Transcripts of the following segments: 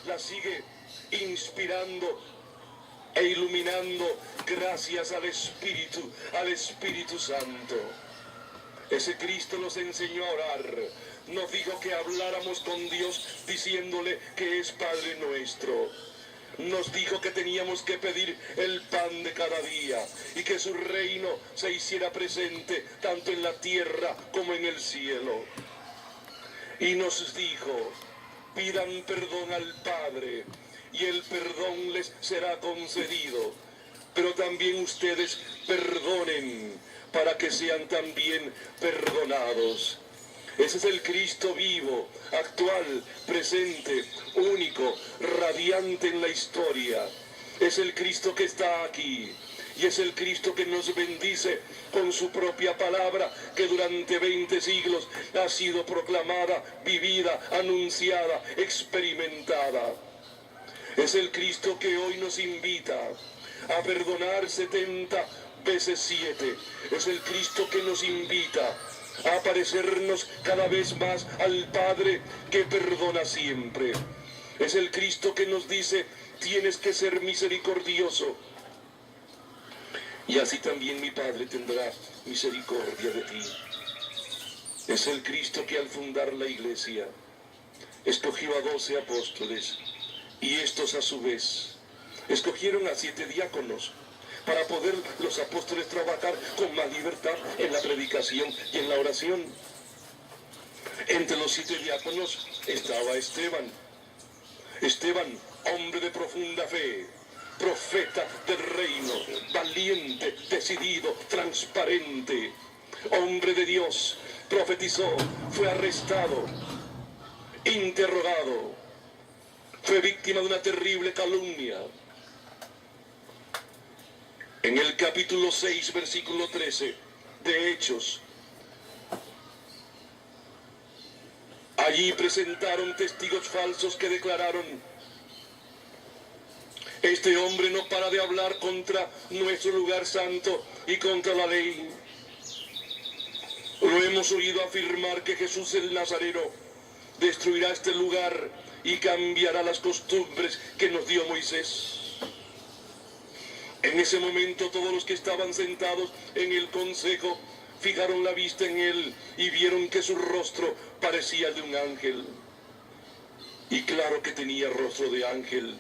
la sigue inspirando e iluminando gracias al Espíritu Santo. Ese Cristo nos enseñó a orar. Nos dijo que habláramos con Dios diciéndole que es Padre nuestro. Nos dijo que teníamos que pedir el pan de cada día y que su reino se hiciera presente tanto en la tierra como en el cielo. Y nos dijo, pidan perdón al Padre y el perdón les será concedido. Pero también ustedes perdonen para que sean también perdonados. Ese es el Cristo vivo, actual, presente, único, radiante en la historia. Es el Cristo que está aquí. Y es el Cristo que nos bendice con su propia palabra, que durante 20 siglos ha sido proclamada, vivida, anunciada, experimentada. Es el Cristo que hoy nos invita a perdonar 70 veces 7. Es el Cristo que nos invita a parecernos cada vez más al Padre que perdona siempre. Es el Cristo que nos dice, tienes que ser misericordioso. Y así también mi Padre tendrá misericordia de ti. Es el Cristo que al fundar la iglesia escogió a 12 apóstoles y estos a su vez escogieron a 7 diáconos para poder los apóstoles trabajar con más libertad en la predicación y en la oración. Entre los 7 diáconos estaba Esteban. Esteban, hombre de profunda fe, profeta del reino, valiente, decidido, transparente, hombre de Dios, profetizó, fue arrestado, interrogado, fue víctima de una terrible calumnia. En el capítulo 6, versículo 13 de Hechos, allí presentaron testigos falsos que declararon: este hombre no para de hablar contra nuestro lugar santo y contra la ley. Lo hemos oído afirmar que Jesús el Nazareno destruirá este lugar y cambiará las costumbres que nos dio Moisés. En ese momento todos los que estaban sentados en el consejo fijaron la vista en él y vieron que su rostro parecía el de un ángel. Y claro que tenía rostro de ángel.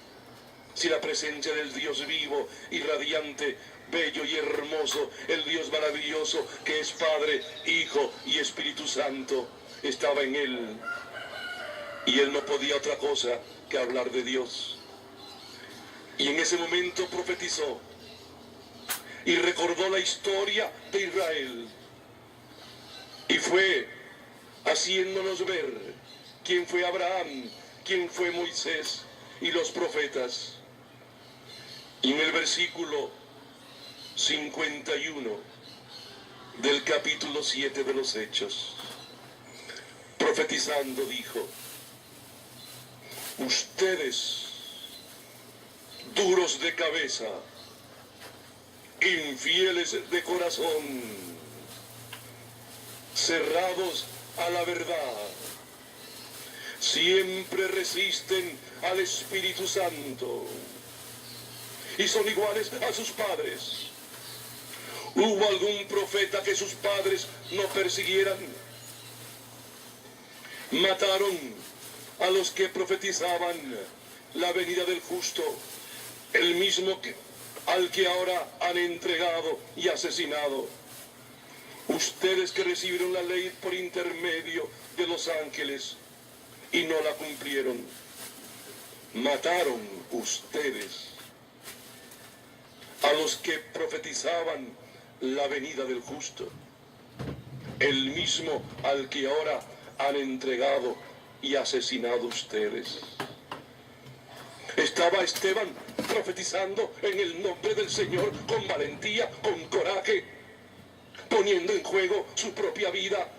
Si la presencia del Dios vivo y radiante, bello y hermoso, el Dios maravilloso que es Padre, Hijo y Espíritu Santo, estaba en él. Y él no podía otra cosa que hablar de Dios. Y en ese momento profetizó y recordó la historia de Israel. Y fue haciéndonos ver quién fue Abraham, quién fue Moisés y los profetas. Y en el versículo 51 del capítulo 7 de los Hechos, profetizando dijo: ustedes, duros de cabeza, infieles de corazón, cerrados a la verdad, siempre resisten al Espíritu Santo y son iguales a sus padres. ¿Hubo algún profeta que sus padres no persiguieran? Mataron a los que profetizaban la venida del justo, el mismo al que ahora han entregado y asesinado. Ustedes que recibieron la ley por intermedio de los ángeles y no la cumplieron, mataron ustedes a los que profetizaban la venida del justo, el mismo al que ahora han entregado y asesinado ustedes. Estaba Esteban profetizando en el nombre del Señor con valentía, con coraje, poniendo en juego su propia vida.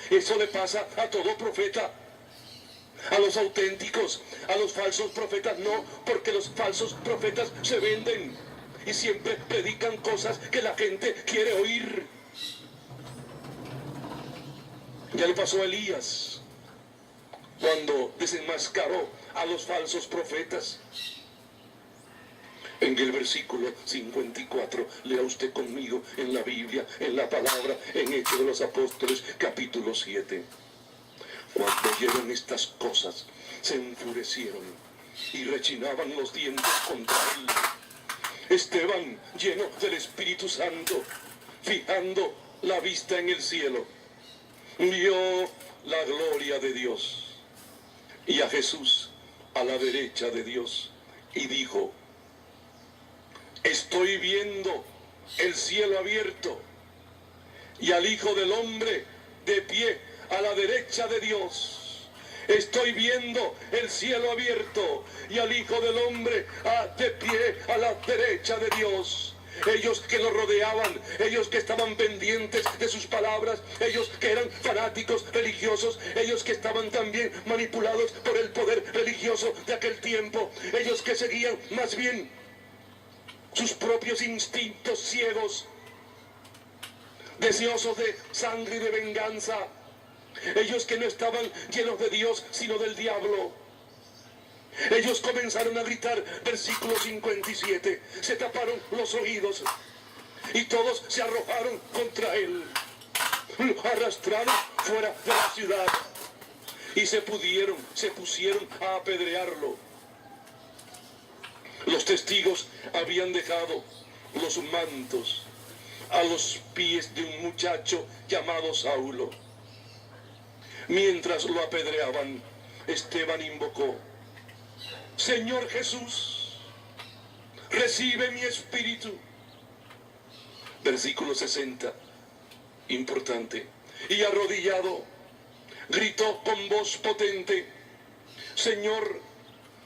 Eso le pasa a todo profeta. A los auténticos, a los falsos profetas no, porque los falsos profetas se venden y siempre predican cosas que la gente quiere oír. Ya le pasó a Elías. cuando desenmascaró a los falsos profetas. En el versículo 54, lea usted conmigo en la Biblia, en la palabra, en Hechos de los Apóstoles, capítulo 7. Cuando oyeron estas cosas, se enfurecieron y rechinaban los dientes contra él. Esteban, lleno del Espíritu Santo, fijando la vista en el cielo, vio la gloria de Dios y a Jesús a la derecha de Dios, y dijo: estoy viendo el cielo abierto y al Hijo del Hombre de pie a la derecha de Dios. Estoy viendo el cielo abierto y al Hijo del Hombre de pie a la derecha de Dios. Ellos que lo rodeaban, ellos que estaban pendientes de sus palabras, ellos que eran fanáticos religiosos, ellos que estaban también manipulados por el poder religioso de aquel tiempo, ellos que seguían más bien sus propios instintos ciegos, deseosos de sangre y de venganza. Ellos que no estaban llenos de Dios, sino del diablo. Ellos comenzaron a gritar, versículo 57, se taparon los oídos y todos se arrojaron contra él. Lo arrastraron fuera de la ciudad y se pusieron a apedrearlo. Los testigos habían dejado los mantos a los pies de un muchacho llamado Saulo. Mientras lo apedreaban, Esteban invocó: Señor Jesús, recibe mi espíritu. Versículo 60, importante. Y arrodillado, gritó con voz potente: Señor,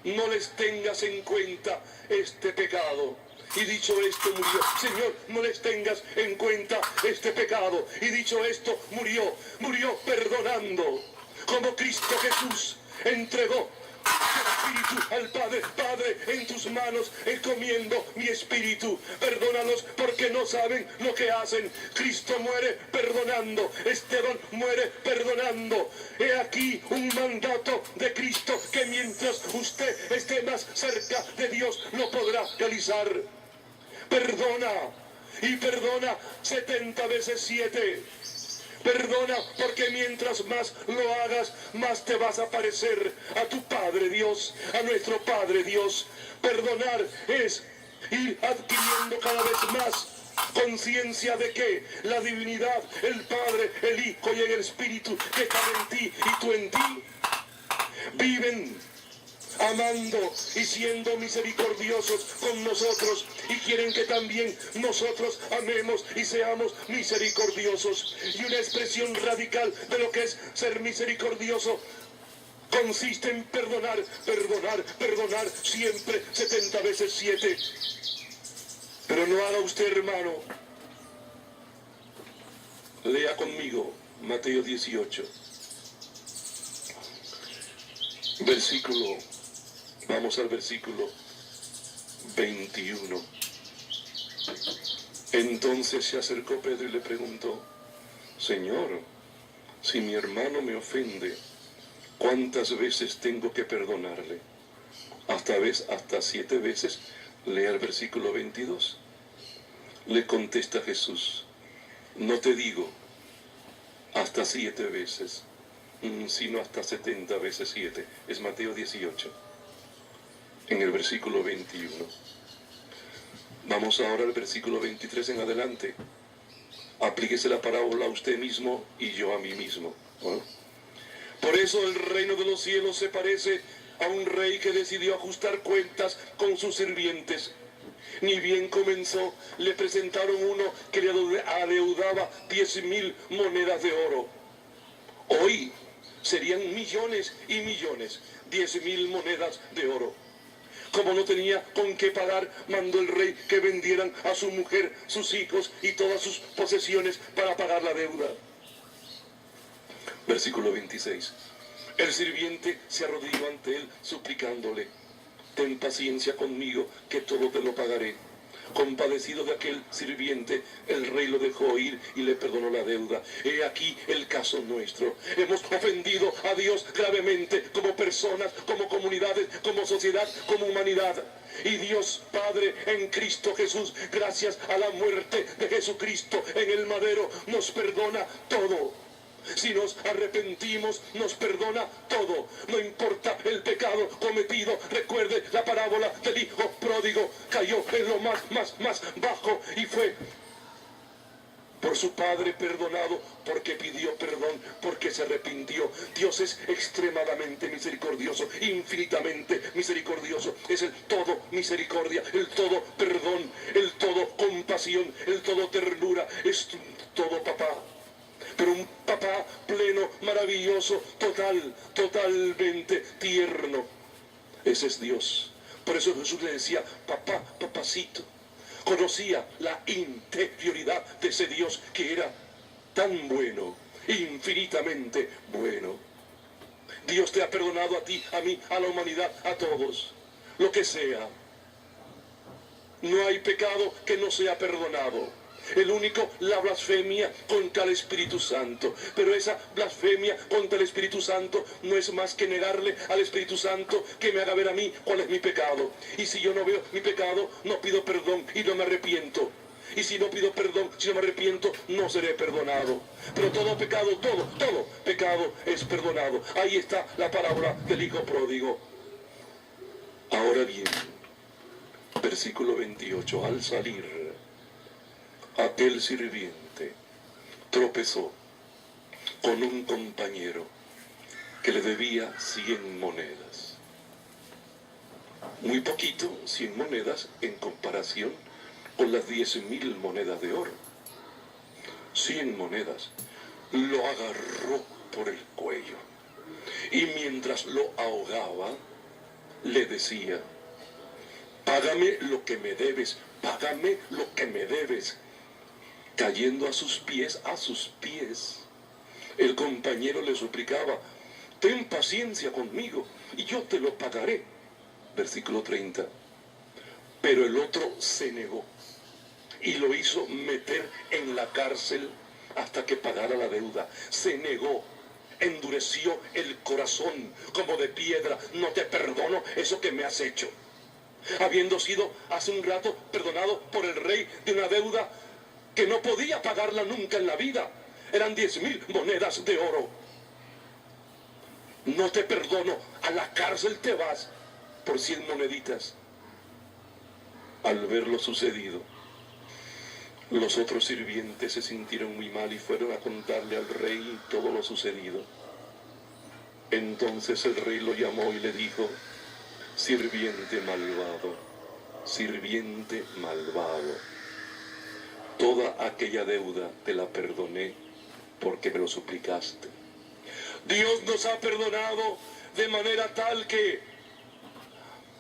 no les tengas en cuenta este pecado. Y dicho esto, murió. Señor, no les tengas en cuenta este pecado. Y dicho esto, murió perdonando. Como Cristo Jesús entregó su espíritu al Padre. Padre, en tus manos encomiendo mi espíritu. Perdónalos porque no saben lo que hacen. Cristo muere perdonando. Esteban muere perdonando. He aquí un mandato de Cristo que mientras usted esté más cerca de Dios lo podrá realizar. Perdona, y perdona 70 veces 7. Perdona, porque mientras más lo hagas, más te vas a parecer a tu Padre Dios, a nuestro Padre Dios. Perdonar es ir adquiriendo cada vez más conciencia de que la divinidad, el Padre, el Hijo y el Espíritu que están en ti y tú en ti, viven amando y siendo misericordiosos con nosotros, y quieren que también nosotros amemos y seamos misericordiosos. Y una expresión radical de lo que es ser misericordioso consiste en perdonar, perdonar, perdonar siempre 70 veces 7. Pero no haga usted, hermano. Lea conmigo Mateo 18, vamos al versículo 21. Entonces se acercó Pedro y le preguntó: Señor, si mi hermano me ofende, ¿cuántas veces tengo que perdonarle? Hasta 7 veces. Lea el versículo 22. Le contesta Jesús: no te digo hasta 7 veces, sino hasta 70 veces 7. Es Mateo 18, en el versículo 21. Vamos ahora al versículo 23 en adelante. Aplíquese la parábola a usted mismo y yo a mí mismo. ¿No? Por eso el reino de los cielos se parece a un rey que decidió ajustar cuentas con sus sirvientes. Ni bien comenzó, le presentaron uno que le adeudaba 10,000 monedas de oro. Hoy serían millones y millones, 10,000 monedas de oro. Como no tenía con qué pagar, mandó el rey que vendieran a su mujer, sus hijos y todas sus posesiones para pagar la deuda. Versículo 26. El sirviente se arrodilló ante él suplicándole: ten paciencia conmigo, que todo te lo pagaré. Compadecido de aquel sirviente, el rey lo dejó ir y le perdonó la deuda. He aquí el caso nuestro. Hemos ofendido a Dios gravemente como personas, como comunidades, como sociedad, como humanidad. Y Dios Padre en Cristo Jesús, gracias a la muerte de Jesucristo en el madero, nos perdona todo. Si nos arrepentimos, nos perdona todo. No importa el pecado cometido. Recuerde la parábola del hijo pródigo. Cayó en lo más bajo y fue por su padre perdonado, porque pidió perdón, porque se arrepintió. Dios es extremadamente misericordioso, infinitamente misericordioso. Es el todo misericordia, el todo perdón, el todo compasión, el todo ternura. Es todo papá. Pero un papá pleno, maravilloso, totalmente tierno. Ese es Dios. Por eso Jesús le decía, papá, papacito. Conocía la interioridad de ese Dios que era tan bueno, infinitamente bueno. Dios te ha perdonado a ti, a mí, a la humanidad, a todos. Lo que sea. No hay pecado que no sea perdonado. El único, la blasfemia contra el Espíritu Santo. Pero esa blasfemia contra el Espíritu Santo no es más que negarle al Espíritu Santo que me haga ver a mí cuál es mi pecado. Y si yo no veo mi pecado, no pido perdón y no me arrepiento. Y si no pido perdón, si no me arrepiento, no seré perdonado. Pero todo pecado, todo pecado es perdonado. Ahí está la parábola del hijo pródigo. Ahora bien, versículo 28, al salir, aquel sirviente tropezó con un compañero que le debía 100 monedas. Muy poquito, 100 monedas en comparación con las 10.000 monedas de oro. 100 monedas. Lo agarró por el cuello y mientras lo ahogaba le decía, págame lo que me debes, págame lo que me debes. Cayendo a sus pies, el compañero le suplicaba, ten paciencia conmigo y yo te lo pagaré. Versículo 30. Pero el otro se negó y lo hizo meter en la cárcel hasta que pagara la deuda. Se negó, endureció el corazón como de piedra. No te perdono eso que me has hecho. Habiendo sido hace un rato perdonado por el rey de una deuda que no podía pagarla nunca en la vida. Eran 10.000 monedas de oro. No te perdono, a la cárcel te vas por 100 moneditas. Al ver lo sucedido, los otros sirvientes se sintieron muy mal y fueron a contarle al rey todo lo sucedido. Entonces el rey lo llamó y le dijo, sirviente malvado, sirviente malvado. Toda aquella deuda te la perdoné porque me lo suplicaste. Dios nos ha perdonado de manera tal que,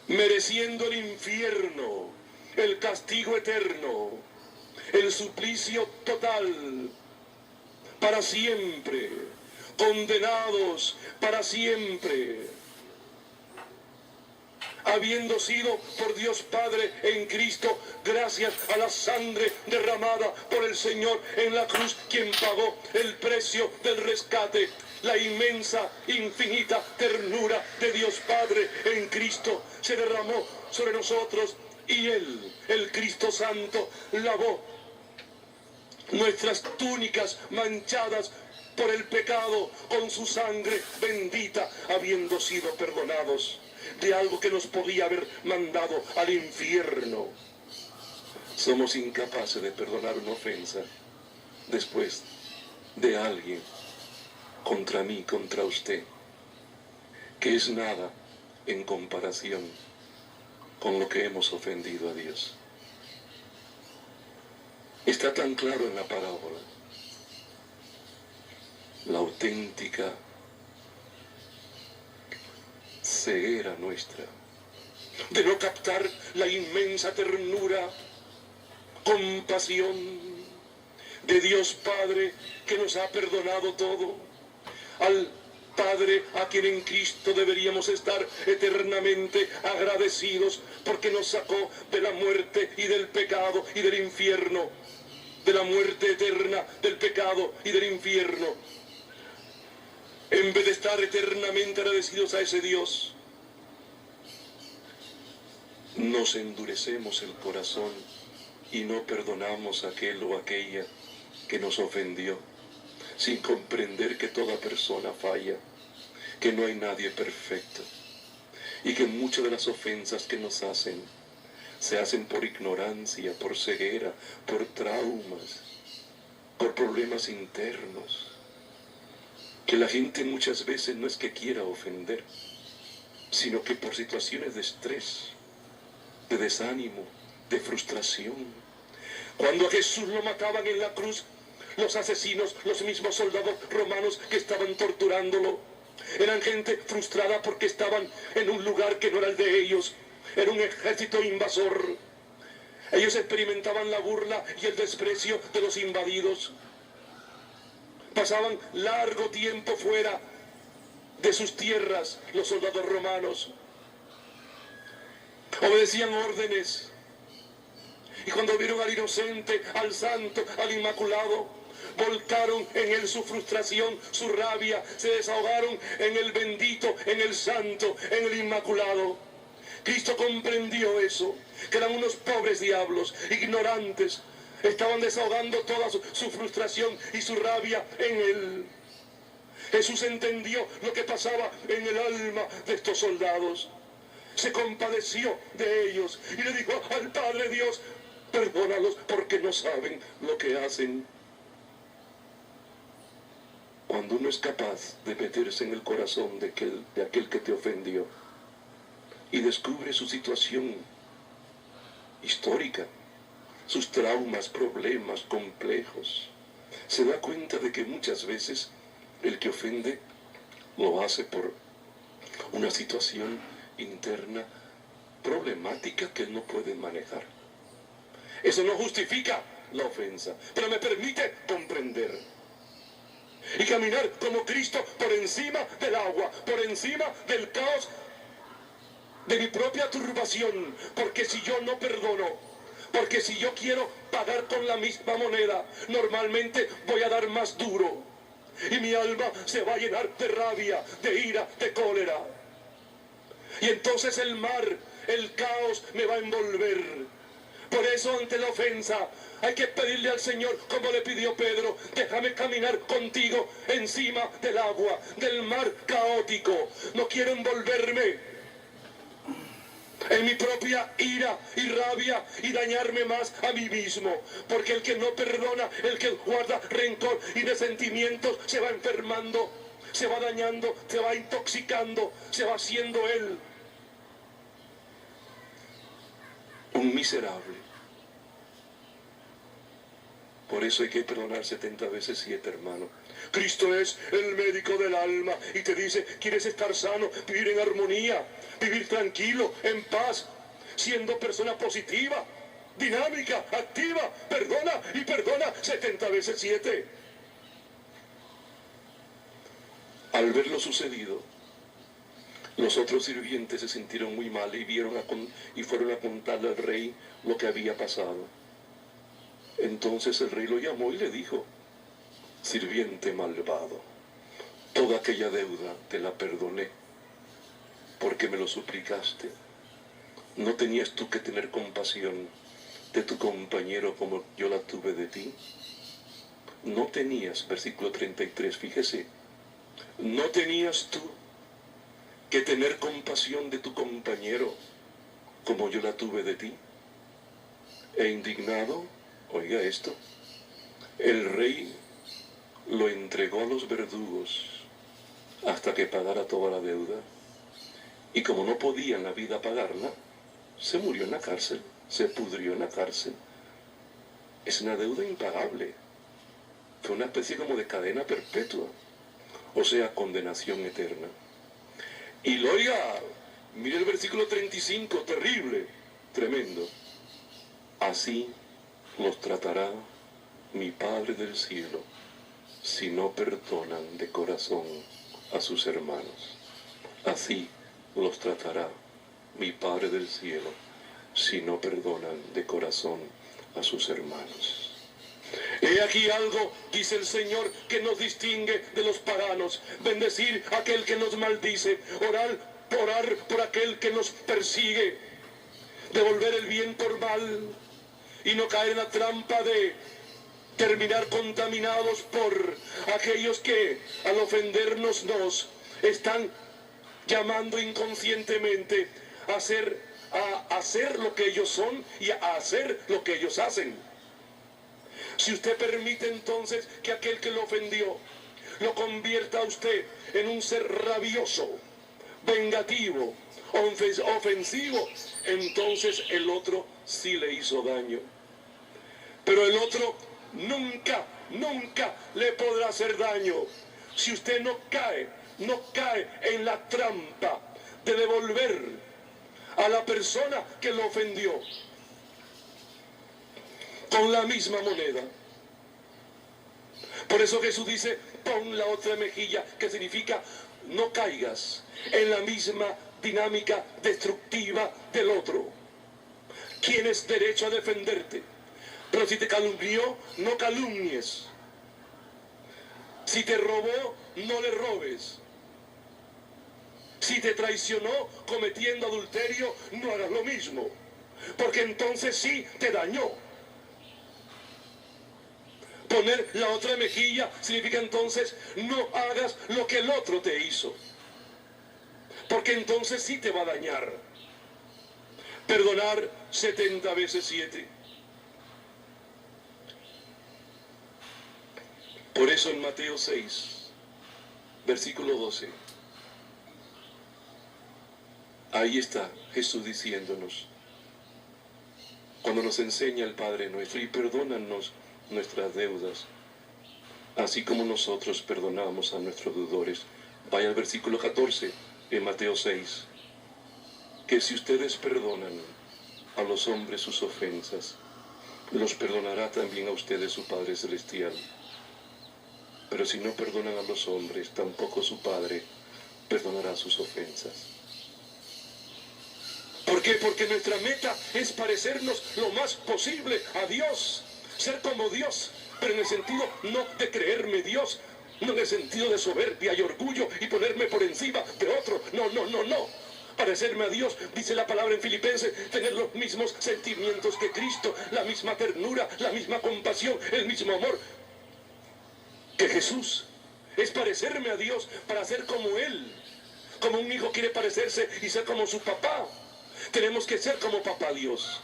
mereciendo el infierno, el castigo eterno, el suplicio total, para siempre, condenados para siempre, habiendo sido por Dios Padre en Cristo, gracias a la sangre derramada por el Señor en la cruz, quien pagó el precio del rescate, la inmensa, infinita ternura de Dios Padre en Cristo se derramó sobre nosotros y Él, el Cristo Santo, lavó nuestras túnicas manchadas por el pecado con su sangre bendita, habiendo sido perdonados de algo que nos podía haber mandado al infierno. Somos incapaces de perdonar una ofensa después de alguien contra mí, contra usted, que es nada en comparación con lo que hemos ofendido a Dios. Está tan claro en la parábola la auténtica ceguera nuestra de no captar la inmensa ternura, compasión de Dios Padre que nos ha perdonado todo al Padre a quien en Cristo deberíamos estar eternamente agradecidos, porque nos sacó de la muerte y del pecado y del infierno, de la muerte eterna, del pecado y del infierno. En vez de estar eternamente agradecidos a ese Dios, nos endurecemos el corazón y no perdonamos a aquel o aquella que nos ofendió, sin comprender que toda persona falla, que no hay nadie perfecto, y que muchas de las ofensas que nos hacen se hacen por ignorancia, por ceguera, por traumas, por problemas internos, que la gente muchas veces no es que quiera ofender, sino que por situaciones de estrés, de desánimo, de frustración. Cuando a Jesús lo mataban en la cruz, los asesinos, los mismos soldados romanos que estaban torturándolo, eran gente frustrada porque estaban en un lugar que no era el de ellos, era un ejército invasor. Ellos experimentaban la burla y el desprecio de los invadidos. Pasaban largo tiempo fuera de sus tierras los soldados romanos. Obedecían órdenes. Y cuando vieron al inocente, al santo, al inmaculado, volcaron en él su frustración, su rabia, se desahogaron en el bendito, en el santo, en el inmaculado. Cristo comprendió eso, que eran unos pobres diablos, ignorantes, estaban desahogando toda su frustración y su rabia en él. Jesús entendió lo que pasaba en el alma de estos soldados. Se compadeció de ellos y le dijo al Padre Dios: perdónalos porque no saben lo que hacen. Cuando uno es capaz de meterse en el corazón de aquel que te ofendió y descubre su situación histórica, sus traumas, problemas complejos, se da cuenta de que muchas veces el que ofende lo hace por una situación interna problemática que él no puede manejar. Eso no justifica la ofensa, pero me permite comprender y caminar como Cristo por encima del agua, por encima del caos de mi propia turbación, porque si yo no perdono, porque si yo quiero pagar con la misma moneda, normalmente voy a dar más duro y mi alma se va a llenar de rabia, de ira, de cólera. Y entonces el mar, el caos me va a envolver. Por eso ante la ofensa hay que pedirle al Señor, como le pidió Pedro: déjame caminar contigo encima del agua, del mar caótico. No quiero envolverme en mi propia ira y rabia y dañarme más a mí mismo, porque el que no perdona, el que guarda rencor y resentimientos, se va enfermando, se va dañando, se va intoxicando, se va haciendo él un miserable. Por eso hay que perdonar 70 veces 7, hermano. Cristo es el médico del alma y te dice: ¿quieres estar sano, vivir en armonía, vivir tranquilo, en paz, siendo persona positiva, dinámica, activa? Perdona y perdona 70 veces 7. Al ver lo sucedido, los otros sirvientes se sintieron muy mal y fueron a contarle al rey lo que había pasado. Entonces el rey lo llamó y le dijo: sirviente malvado, toda aquella deuda te la perdoné porque me lo suplicaste. ¿No tenías tú que tener compasión de tu compañero como yo la tuve de ti? No tenías, versículo 33, fíjese, no tenías tú que tener compasión de tu compañero como yo la tuve de ti. E indignado, oiga esto, el rey lo entregó a los verdugos hasta que pagara toda la deuda. Y como no podía en la vida pagarla, se murió en la cárcel, se pudrió en la cárcel. Es una deuda impagable. Fue una especie como de cadena perpetua, o sea, condenación eterna. Y oiga, mire el versículo 35, terrible, tremendo. Así los tratará mi Padre del cielo si no perdonan de corazón a sus hermanos. Así los tratará mi Padre del cielo si no perdonan de corazón a sus hermanos. He aquí algo, dice el Señor, que nos distingue de los paganos: bendecir a aquel que nos maldice, orar por aquel que nos persigue, devolver el bien por mal y no caer en la trampa de terminar contaminados por aquellos que al ofendernos nos están llamando inconscientemente a hacer lo que ellos son y a hacer lo que ellos hacen. Si usted permite entonces que aquel que lo ofendió lo convierta a usted en un ser rabioso, vengativo, ofensivo, entonces el otro sí le hizo daño. Pero el otro nunca le podrá hacer daño si usted no cae en la trampa de devolver a la persona que lo ofendió con la misma moneda. Por eso Jesús dice: pon la otra mejilla, que significa no caigas en la misma dinámica destructiva del otro. Tienes derecho a defenderte, pero si te calumnió, no calumnies. Si te robó, no le robes. Si te traicionó cometiendo adulterio, no hagas lo mismo, porque entonces sí te dañó. Poner la otra mejilla significa entonces no hagas lo que el otro te hizo, porque entonces sí te va a dañar. Perdonar 70 veces 7. Por eso en Mateo 6, versículo 12, ahí está Jesús diciéndonos, cuando nos enseña el Padre nuestro: y perdónanos nuestras deudas, así como nosotros perdonamos a nuestros deudores. Vaya al versículo 14 en Mateo 6, que si ustedes perdonan a los hombres sus ofensas, los perdonará también a ustedes su Padre Celestial. Pero si no perdonan a los hombres, tampoco su Padre perdonará sus ofensas. ¿Por qué? Porque nuestra meta es parecernos lo más posible a Dios, ser como Dios, pero en el sentido no de creerme Dios, no en el sentido de soberbia y orgullo y ponerme por encima de otro. No. Parecerme a Dios, dice la palabra en Filipenses, tener los mismos sentimientos que Cristo, la misma ternura, la misma compasión, el mismo amor que Jesús. Es parecerme a Dios para ser como Él, como un hijo quiere parecerse y ser como su papá. Tenemos que ser como papá Dios.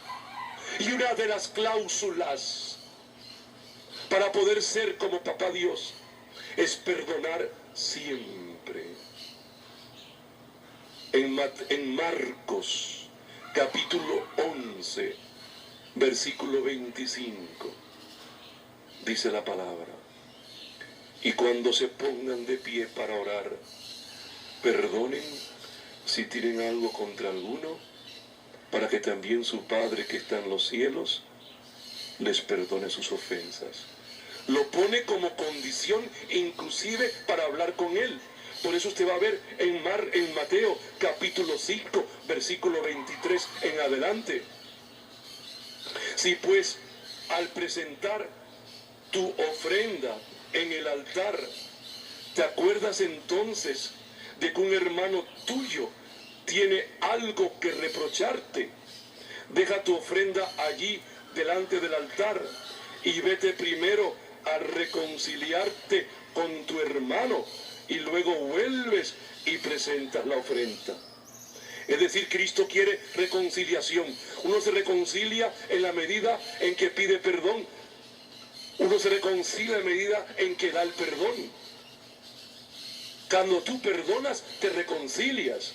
Y una de las cláusulas para poder ser como papá Dios es perdonar siempre. En Marcos capítulo 11, versículo 25, dice la palabra: y cuando se pongan de pie para orar, perdonen si tienen algo contra alguno, para que también su Padre que está en los cielos les perdone sus ofensas. Lo pone como condición inclusive para hablar con Él. Por eso usted va a ver en Mateo capítulo 5, versículo 23 en adelante: si pues al presentar tu ofrenda en el altar, te acuerdas entonces de que un hermano tuyo tiene algo que reprocharte, deja tu ofrenda allí delante del altar y vete primero a reconciliarte con tu hermano y luego vuelves y presentas la ofrenda. Es decir, Cristo quiere reconciliación. Uno se reconcilia en la medida en que pide perdón. Uno se reconcilia en la medida en que da el perdón. Cuando tú perdonas, te reconcilias.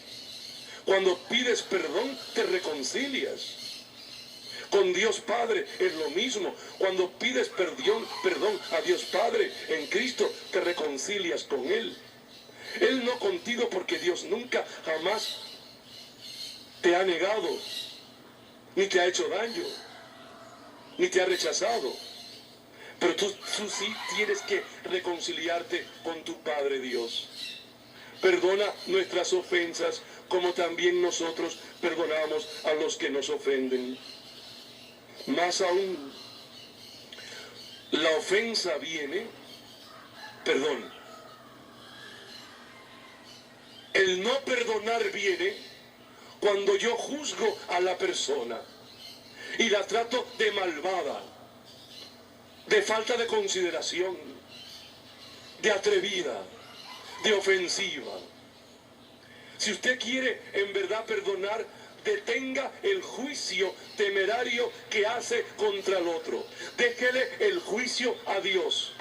Cuando pides perdón, te reconcilias. Con Dios Padre es lo mismo. Cuando pides perdón a Dios Padre en Cristo, te reconcilias con Él. Él no contigo, porque Dios nunca, jamás te ha negado, ni te ha hecho daño, ni te ha rechazado. Pero tú sí tienes que reconciliarte con tu Padre Dios. perdona nuestras ofensas, como también nosotros perdonamos a los que nos ofenden. Más aún, la ofensa viene, el no perdonar viene cuando yo juzgo a la persona y la trato de malvada, de falta de consideración, de atrevida, de ofensiva. Si usted quiere en verdad perdonar, detenga el juicio temerario que hace contra el otro. Déjele el juicio a Dios.